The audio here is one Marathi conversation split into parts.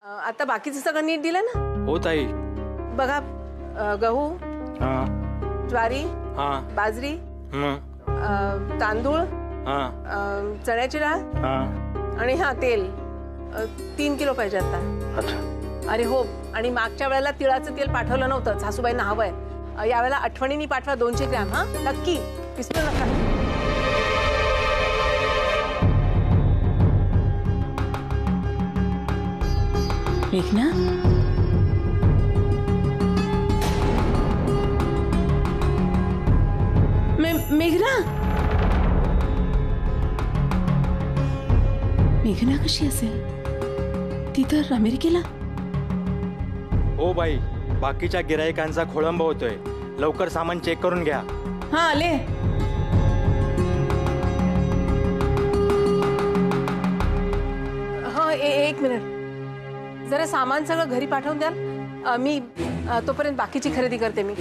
आता बाकीचं सगळं नीट दिलं ना? हो ताई. बघा, गहू, ज्वारी, बाजरी, तांदूळ, चण्याची डाळ आणि तेल 3 किलो पाहिजे आता. अच्छा. अरे हो, आणि मागच्या वेळेला तिळाचं तेल पाठवलं नव्हतं, सासूबाईंना हवंय. यावेळेला आठवणीने पाठवा 200 ग्रॅम. नक्की विसरू नका. मेघना, मेघना, मेघना कशी असेल? ती तर अमेरिकेला. हो बाई, बाकीच्या गिराईकांचा खोळंब होतोय. लवकर सामान चेक करून घ्या. हा, आले. एक मिनिट, जरा सामान सगळं घरी पाठवून द्याल? मी तोपर्यंत बाकीची खरेदी करते. मी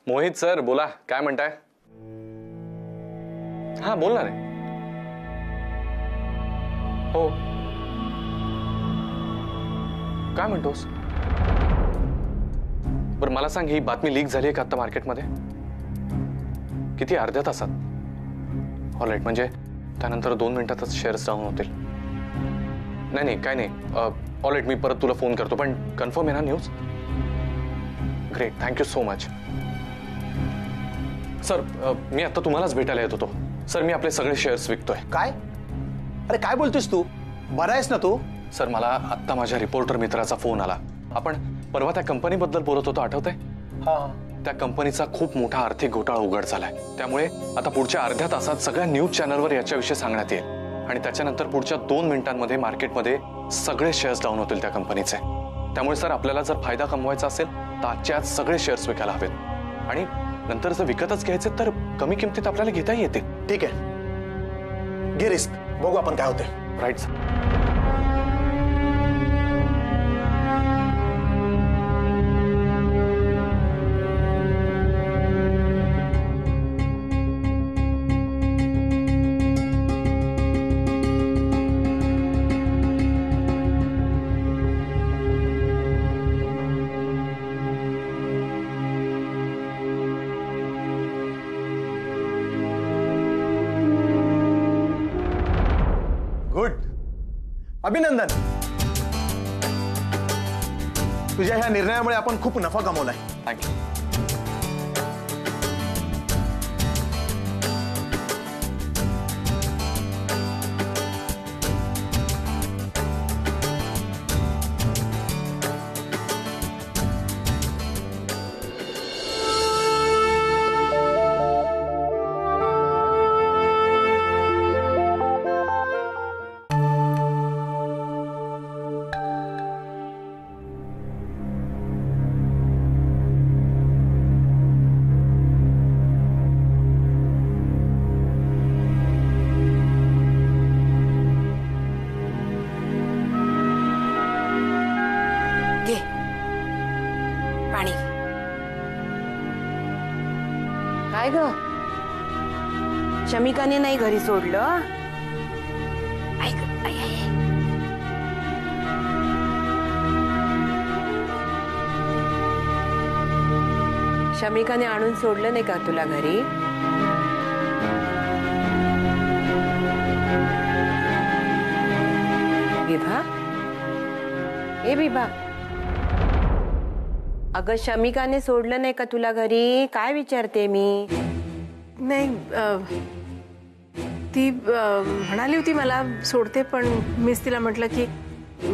मोहित सर बोला, काय म्हणताय? हा बोलणार आहे. हो, काय म्हणतोस? बरं मला सांग, ही बातमी लीक झाली आहे का आता मार्केटमध्ये? किती? अर्ध्या तासात? ऑलराईट, म्हणजे त्यानंतर 2 मिनिटातच शेअर्स डाऊन होतील. नाही काय नाही, ऑलराईट, मी परत तुला फोन करतो. पण कन्फर्म आहे ना news? Great, thank you so much. Sir, मी आता तुम्हालाच भेटायला येत होतो. सर, मी आपले सगळे शेअर्स विकतोय. काय? अरे काय बोलतोस तू? बरा आहेस ना तू? सर, मला आत्ता माझ्या रिपोर्टर मित्राचा फोन आला. आपण परवा त्या कंपनीबद्दल बोलत होतो, आठवतंय? त्या कंपनीचा खूप मोठा आर्थिक घोटाळा उघड झालाय. त्यामुळे आता पुढच्या अर्ध्या तासात सगळ्या न्यूज चॅनलवर याच्याविषयी सांगण्यात येईल. आणि त्याच्यानंतर पुढच्या 2 मिनिटांमध्ये मार्केटमध्ये सगळे शेअर्स डाऊन होतील त्या कंपनीचे. त्यामुळे सर, आपल्याला जर फायदा कमवायचा असेल तर आजच्या आज सगळे शेअर्स विकायला हवेत. आणि नंतर जर विकतच घ्यायचे तर कमी किमतीत आपल्याला घेता येते. ठीक आहे, घे रिस्क, बघू आपण काय होते. Right sir. गुड, अभिनंदन. तुझ्या ह्या निर्णयामुळे आपण खूप नफा कमवलाय. थँक्यू. पाणी. काय ग, शमिकाने नाही घरी सोडलं? ऐक, शमिकाने आणून सोडलं नाही का तुला घरी? विभा, ए विभा, अगं शमिकाने सोडलं नाही का तुला घरी? काय विचारते मी? नाही, ती म्हणाली होती मला सोडते, पण मीच तिला म्हटलं की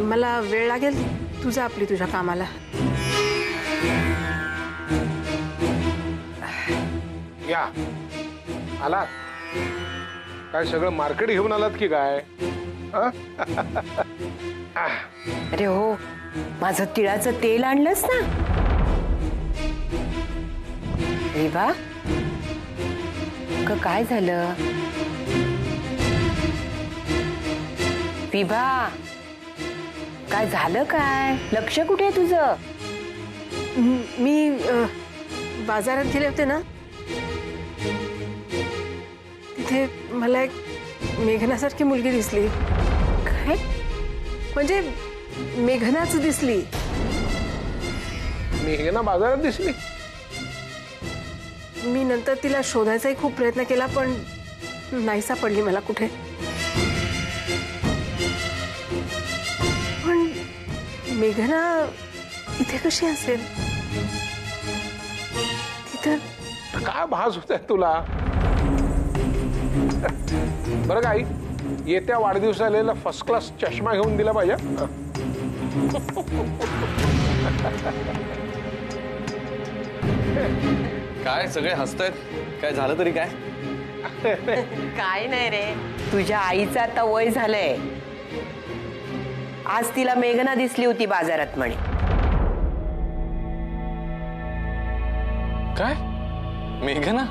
मला वेळ लागेल, तुझा आपली तुझ्या कामाला. या आलात काय? सगळं मार्केट घेऊन आलात की काय? अरे हो, माझं तिळाचं तेल आणलंस ना? विभा, काय झालं? विभा, काय झालं? काय लक्ष कुठे आहे तुझं? मी बाजारात गेले होते ना, तिथे मला एक मेघनासारखी मुलगी दिसली. काय? म्हणजे मेघनाच दिसली. मेघना बाजारात दिसली? मी नंतर तिला शोधायचाही खूप प्रयत्न केला, पण नाही सापडली मला कुठे. पण मेघना इथे कशी असेल? तिथं काय भास होत आहे तुला? बरं का आई, येत्या वाढदिवसाला फर्स्ट क्लास चष्मा घेऊन दिला पाहिजे. काय सगळे हसतायत? काय झालं तरी काय? काय नाही रे, तुझ्या आईचं आता वय झालंय. आज तिला मेघना दिसली होती बाजारात म्हणे. काय? मेघना?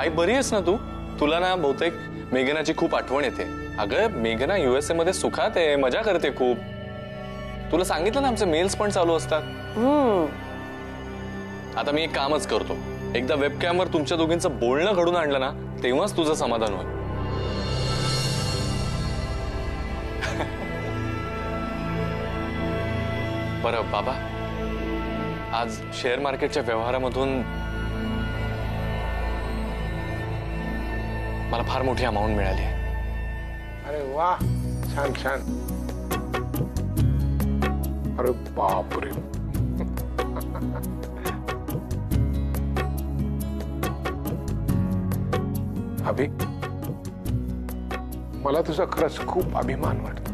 आई बरी आहेस ना तू? तुला ना बहुतेक मेघनाची खूप आठवण येते. अगं मेघना USA मध्ये सुखात आहे, मजा करते खूप. तुला सांगितलं ना आमचे मेल्स पण चालू असतात. आता मी एक कामच करतो, एकदा वेबकॅमवर तुमच्या दोघींचं बोलणं घडून आणलं ना, तेव्हाच तुझं समाधान होईल. बरं बाबा, आज शेअर मार्केटच्या व्यवहारामधून मला फार मोठी अमाऊंट मिळाली आहे. अरे वा, छान छान. अरे बापरे. अभि, मला तुझा खरंच खूप अभिमान वाटतो.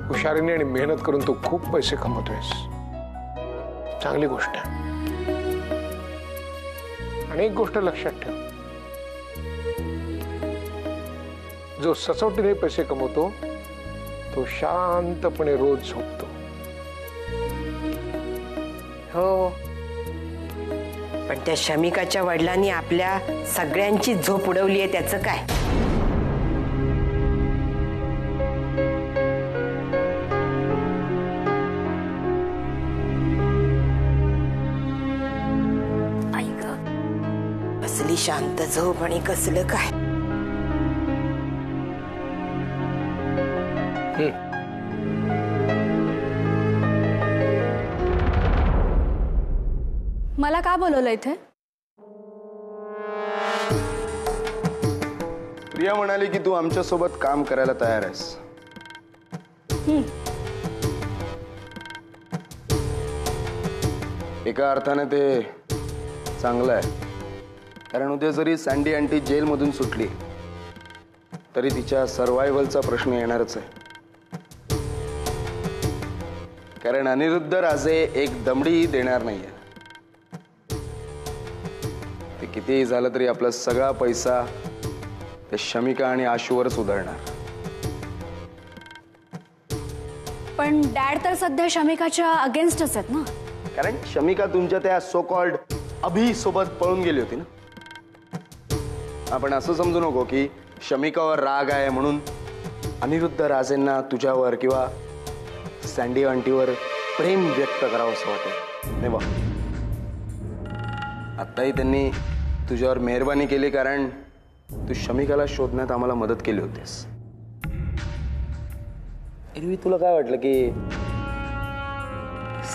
हुशारीने आणि मेहनत करून तू खूप पैसे कमवतोयस. चांगली गोष्ट आहे. आणि एक गोष्ट लक्षात ठेव, जो सचोटीने पैसे कमवतो तो शांतपणे रोज झोपतो. हो, पण त्या शमिकाच्या वडिलांनी आपल्या सगळ्यांची झोप उडवली आहे, त्याचं काय? कसली शांत झोप आणि कसलं काय? मला का बोलवलं इथे? प्रिया म्हणाली की तू आमच्या सोबत काम करायला तयार आहेस. एका अर्थाने ते चांगलं आहे, कारण उद्या जरी सँडी आंटी जेलमधून सुटली तरी तिच्या सर्व्हायव्हलचा प्रश्न येणारच आहे. कारण अनिरुद्ध राजे एक दमडीही देणार नाहीये. ते कितीही झालं तरी आपला सगळा पैसा ते शमिका आणि आशूवरच उधळणार. पण डॅड तर सध्या शमिकाच्या अगेन्स्टच आहेत ना. कारण शमिका तुमच्या त्या सो कॉल्ड अभि सोबत पळून गेली होती ना. आपण असं समजू नको की शमिकावर राग आहे म्हणून अनिरुद्ध राजेंना तुझ्यावर किंवा सँडी आंटीवर प्रेम व्यक्त करावं असं वाटेल. नाही बा, आत्ताही त्यांनी तुझ्यावर मेहरबानी केली कारण तू शमिकाला शोधण्यात आम्हाला मदत केली होतीस. एरवी तुला काय वाटलं की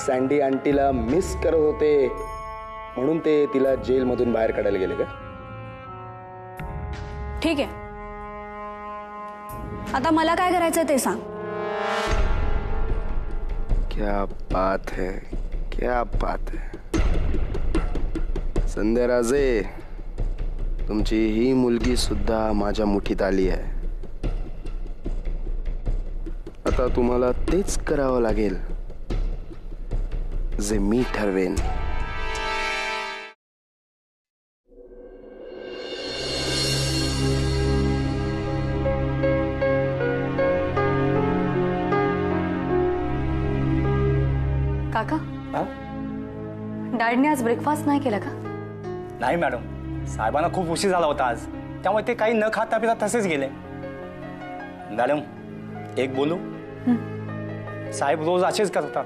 सँडी आंटीला मिस करत होते म्हणून ते तिला जेलमधून बाहेर काढायला गेले का? ठीक आहे, आता मला काय करायचं ते सांग. क्या बात है, क्या बात है. संध्या राजे, तुमची ही मुलगी सुद्धा माझ्या मुठीत आली आहे. आता तुम्हाला तेच करावं लागेल जे मी ठरवेन. काका डॅडने आज ब्रेकफास्ट नाही केला का? नाही मॅडम, साहेबांना खूप उशीर झाला होता आज, त्यामुळे ते काही न खाता पिता तसेच गेले. मॅडम एक बोलू, साहेब रोज असेच करतात,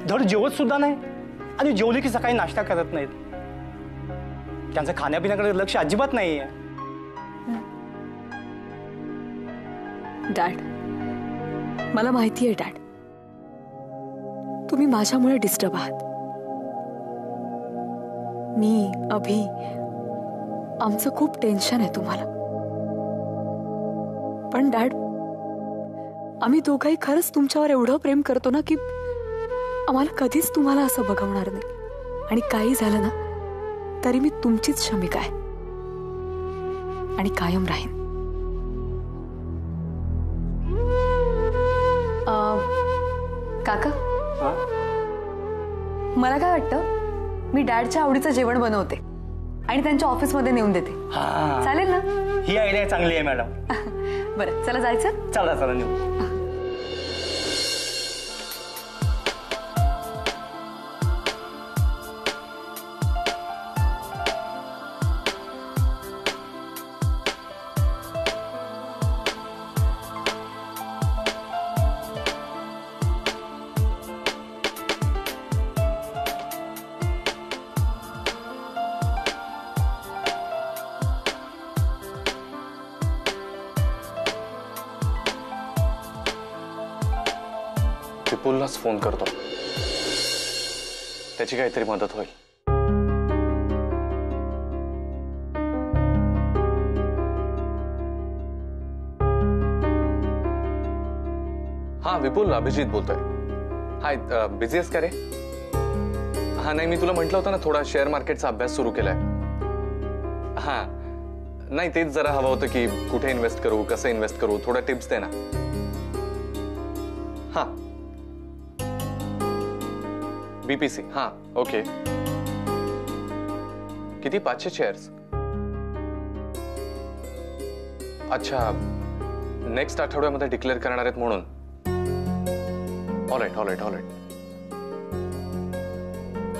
धड जेवत सुद्धा नाही आणि जेवले की सकाळी नाश्ता करत नाहीत. त्यांचं खाण्यापिण्याकडे लक्ष अजिबात नाहीये. डॅड, मला माहिती आहे डॅड, तुम्ही माझ्यामुळे डिस्टर्ब आहात. मी अभि आमचं खूप टेन्शन आहे तुम्हाला. पण डॅड, आम्ही दोघंही खरंच तुमच्यावर एवढं प्रेम करतो ना की आम्हाला कधीच तुम्हाला असं बघवणार नाही. आणि काही झालं ना तरी मी तुमचीच शमिका आहे आणि कायम राहीन. काका, मला काय वाटतं, मी डॅडच्या आवडीचं जेवण बनवते आणि त्यांच्या ऑफिसमध्ये नेऊन देते. चालेल ना? ही आयडिया चांगली आहे मॅडम. बरं, चला जायचं. चला चला नेऊ. विपुललाच फोन करतो, त्याची काहीतरी मदत होईल. हा विपुल, अभिजित बोलतोय. हाय, बिझी आहेस का रे? हा नाही, मी तुला म्हटलं होतं ना थोडा शेअर मार्केटचा अभ्यास सुरू केलाय. हा नाही, तेच जरा हवं होतं की कुठे इन्व्हेस्ट करू, कसं इन्व्हेस्ट करू, थोडा टिप्स दे ना. हा बीपीसी, हा ओके. किती? 500 शेअर्स? अच्छा, नेक्स्ट आठवड्यामध्ये डिक्लेअर करणार आहेत म्हणून. All right all right all right.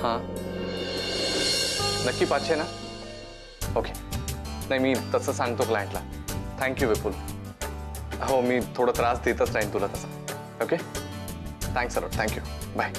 हा नक्की 500 ना? ओके. नाही, मी तसं सांगतो क्लायंटला. थँक्यू विपुल. हो, मी थोडा त्रास देतच राहीन तुला तसा. Okay, thanks a lot. Thank you, bye.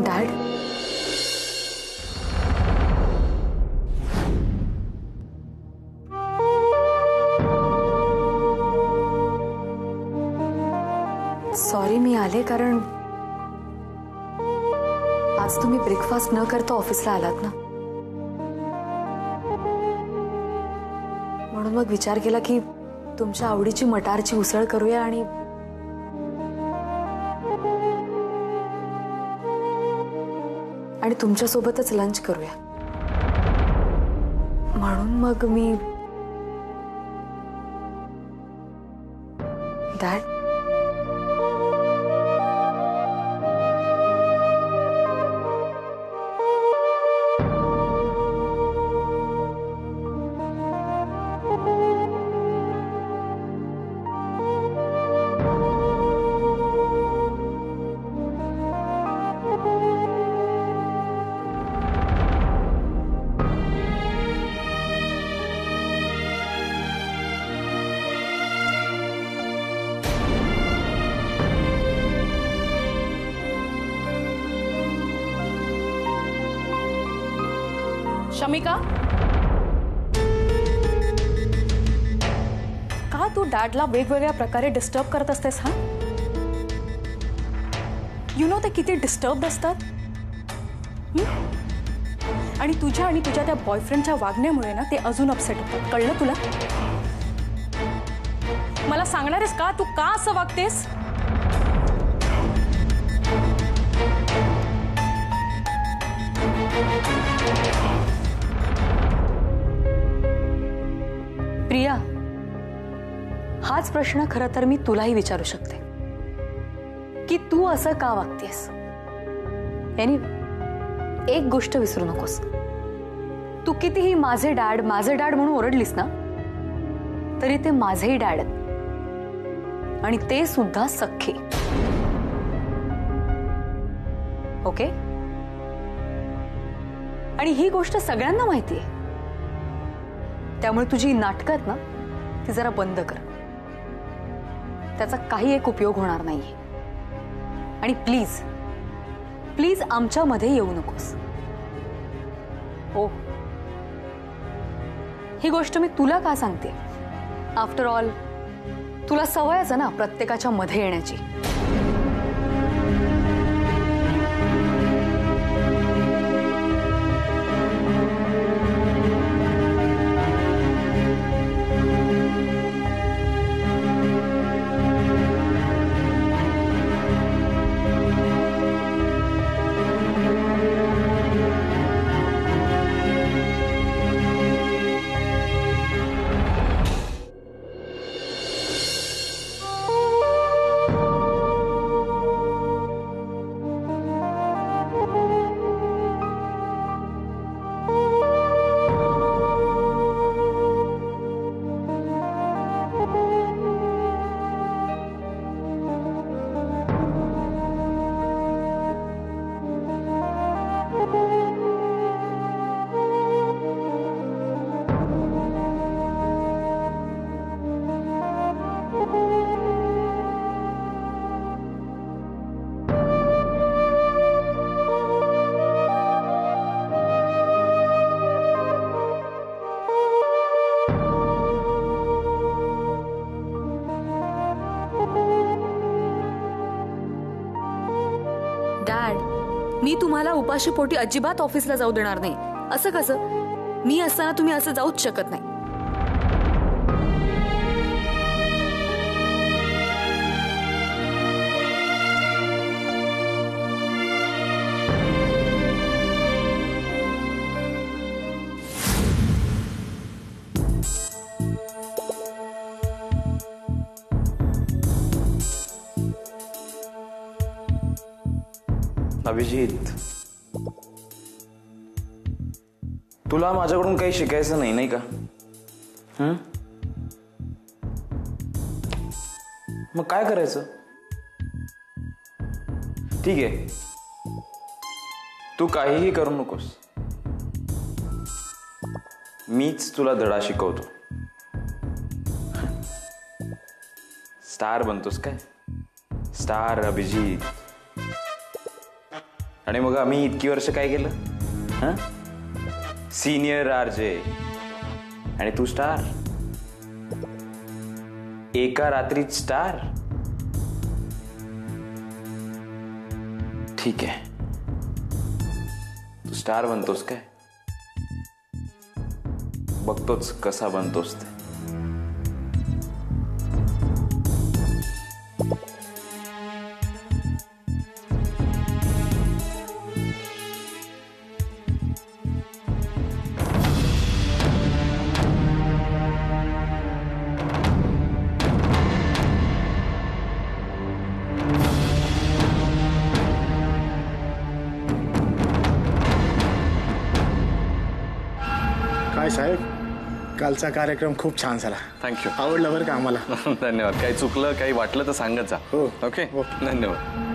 Dad, sorry मी आले कारण आज तुम्ही ब्रेकफास्ट न करता ऑफिसला आलात ना, म्हणून मग विचार केला की तुमच्या आवडीची मटारची उसळ करूया आणि तुमच्यासोबतच लंच करूया. म्हणून मग मी डॅड, शमिका, का तू डॅडला वेगवेगळ्या प्रकारे डिस्टर्ब करत असतेस? हा, यू नो ते किती डिस्टर्ब असतात. आणि तुझ्या त्या बॉयफ्रेंडच्या वागण्यामुळे ना ते अजून अपसेट होतात. कळलं तुला? मला सांगणार आहेस का तू का असं वागतेस? प्रिया, हाच प्रश्न खरं तर मी तुलाही विचारू शकते की तू असं का वागतेस. एनिवे, एक गोष्ट विसरू नकोस. तू कितीही माझे डॅड म्हणून ओरडलीस ना, तरी ते माझेही डॅड आहेत आणि ते सुद्धा सख्खे. ओके? आणि ही गोष्ट सगळ्यांना माहिती आहे. त्यामुळे तुझी नाटकं आहेत ना, ती जरा बंद कर. त्याचा काही एक उपयोग होणार नाहीये. आणि प्लीज प्लीज आमच्यामध्ये येऊ नकोस. ओ, ही गोष्ट मी तुला का सांगते? आफ्टर ऑल तुला सवयच आहे ना प्रत्येकाच्या मध्ये येण्याची. मी तुम्हाला उपाशी पोटी अजिबात ऑफिसला जाऊ देणार नाही. असं कसं? मी असताना तुम्ही असं जाऊच शकत नाही. अभिजित, तुला माझ्याकडून काही शिकायचं नाही का? मग काय करायचं? ठीक आहे, तू काहीही करू नकोस. मीच तुला धडा शिकवतो. स्टार बनतोस काय? स्टार अभिजित. आणि मग आम्ही इतकी वर्ष काय केलं? सीनियर आरजे आणि तू स्टार. एका रात्रीत स्टार. ठीक आहे, तू स्टार बनतोस काय? बघतोच कसा बनतोस ते. काय साहेब, कालचा कार्यक्रम खूप छान झाला. थँक्यू. आवडलं बरं का आम्हाला. धन्यवाद. काही चुकलं काही वाटलं तर सांगत जा. हो. ओके, धन्यवाद.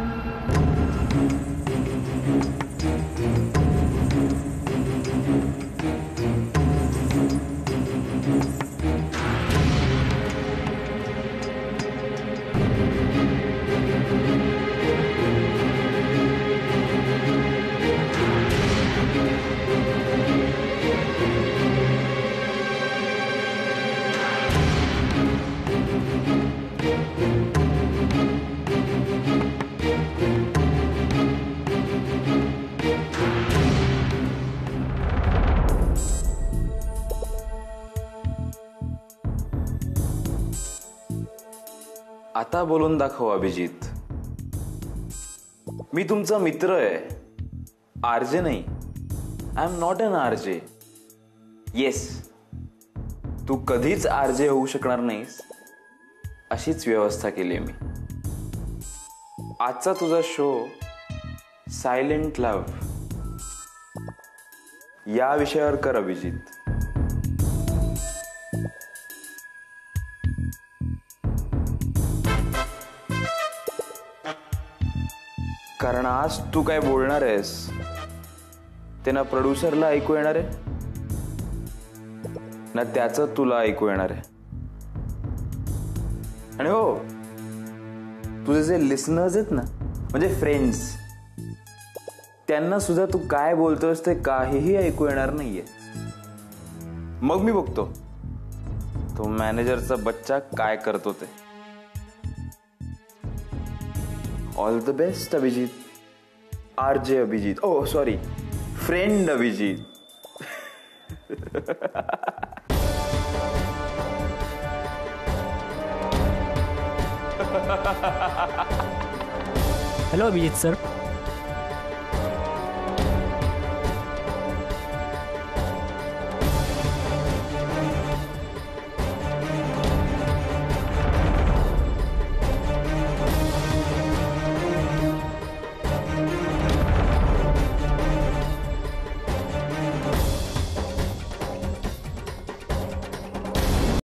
आता बोलून दाखव अभिजित. मी तुमचा मित्र आहे, आरजे नाही. I am not an RJ. Yes, तू कधीच आरजे होऊ शकणार नाहीस अशीच व्यवस्था केली मी. आजचा तुझा शो सायलेंट लव्ह या विषयावर कर अभिजित. कारण आज तू काय बोलणार आहेस ते ना प्रोड्युसरला ऐकू येणार आहे ना त्याचं तुला ऐकू येणार आहे. आणि हो, तुझे जे लिसनर्स आहेत ना, म्हणजे फ्रेंड्स, त्यांना सुद्धा तू काय बोलतोस ते काहीही ऐकू येणार नाहीये. मग मी बघतो तो मॅनेजरचा बच्चा काय करतो ते. All the best Abhijit. RJ Abhijit. Oh sorry, friend Abhijit. Hello Abhijit sir.